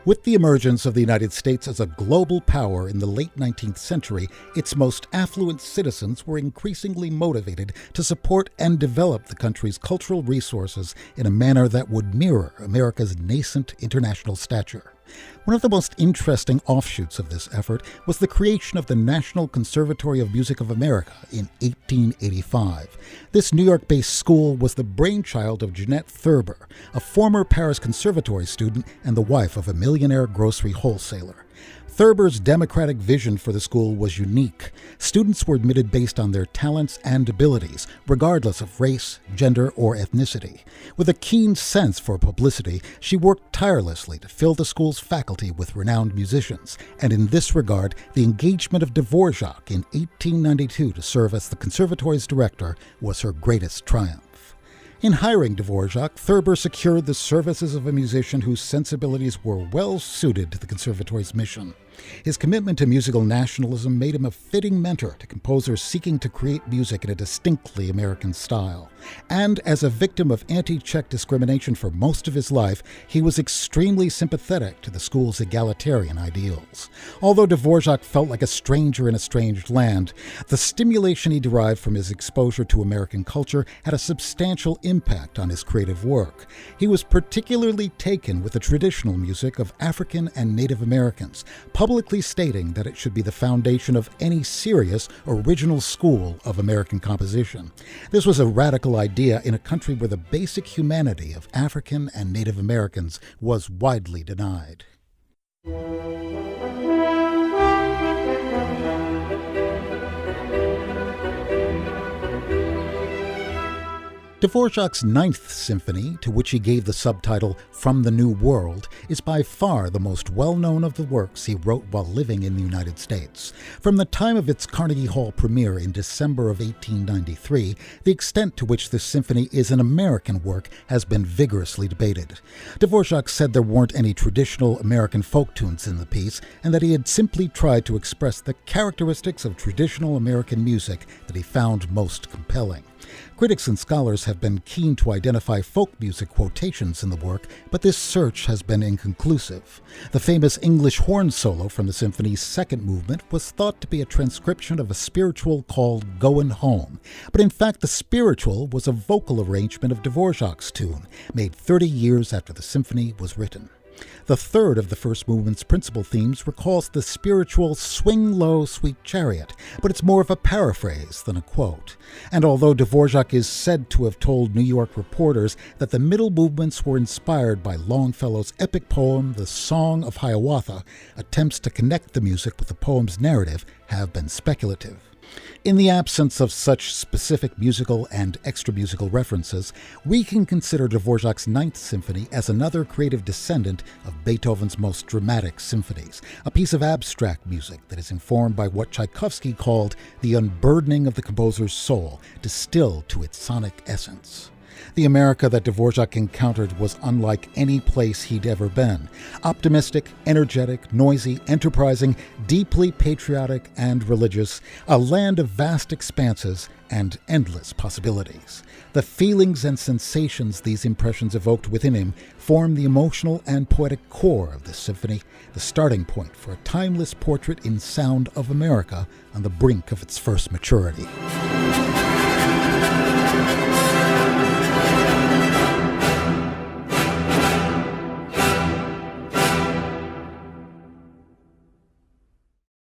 With the emergence of the United States as a global power in the late 19th century, its most affluent citizens were increasingly motivated to support and develop the country's cultural resources in a manner that would mirror America's nascent international stature. One of the most interesting offshoots of this effort was the creation of the National Conservatory of Music of America in 1885. This New York-based school was the brainchild of Jeanette Thurber, a former Paris Conservatory student and the wife of a millionaire grocery wholesaler. Thurber's democratic vision for the school was unique. Students were admitted based on their talents and abilities, regardless of race, gender, or ethnicity. With a keen sense for publicity, she worked tirelessly to fill the school's faculty with renowned musicians, and in this regard, the engagement of Dvorak in 1892 to serve as the conservatory's director was her greatest triumph. In hiring Dvorak, Thurber secured the services of a musician whose sensibilities were well suited to the conservatory's mission. His commitment to musical nationalism made him a fitting mentor to composers seeking to create music in a distinctly American style. And as a victim of anti-Czech discrimination for most of his life, he was extremely sympathetic to the school's egalitarian ideals. Although Dvorak felt like a stranger in a strange land, the stimulation he derived from his exposure to American culture had a substantial impact on his creative work. He was particularly taken with the traditional music of African and Native Americans, publicly stating that it should be the foundation of any serious, original school of American composition. This was a radical idea in a country where the basic humanity of African and Native Americans was widely denied. Dvorak's Ninth Symphony, to which he gave the subtitle From the New World, is by far the most well-known of the works he wrote while living in the United States. From the time of its Carnegie Hall premiere in December of 1893, the extent to which this symphony is an American work has been vigorously debated. Dvorak said there weren't any traditional American folk tunes in the piece, and that he had simply tried to express the characteristics of traditional American music that he found most compelling. Critics and scholars have been keen to identify folk music quotations in the work, but this search has been inconclusive. The famous English horn solo from the symphony's second movement was thought to be a transcription of a spiritual called Goin' Home, but in fact the spiritual was a vocal arrangement of Dvorak's tune, made 30 years after the symphony was written. The third of the first movement's principal themes recalls the spiritual Swing Low, Sweet Chariot, but it's more of a paraphrase than a quote. And although Dvorak is said to have told New York reporters that the middle movements were inspired by Longfellow's epic poem, The Song of Hiawatha, attempts to connect the music with the poem's narrative have been speculative. In the absence of such specific musical and extra-musical references, we can consider Dvorak's Ninth Symphony as another creative descendant of Beethoven's most dramatic symphonies, a piece of abstract music that is informed by what Tchaikovsky called the unburdening of the composer's soul, distilled to its sonic essence. The America that Dvorak encountered was unlike any place he'd ever been. Optimistic, energetic, noisy, enterprising, deeply patriotic and religious, a land of vast expanses and endless possibilities. The feelings and sensations these impressions evoked within him form the emotional and poetic core of this symphony, the starting point for a timeless portrait in sound of America on the brink of its first maturity.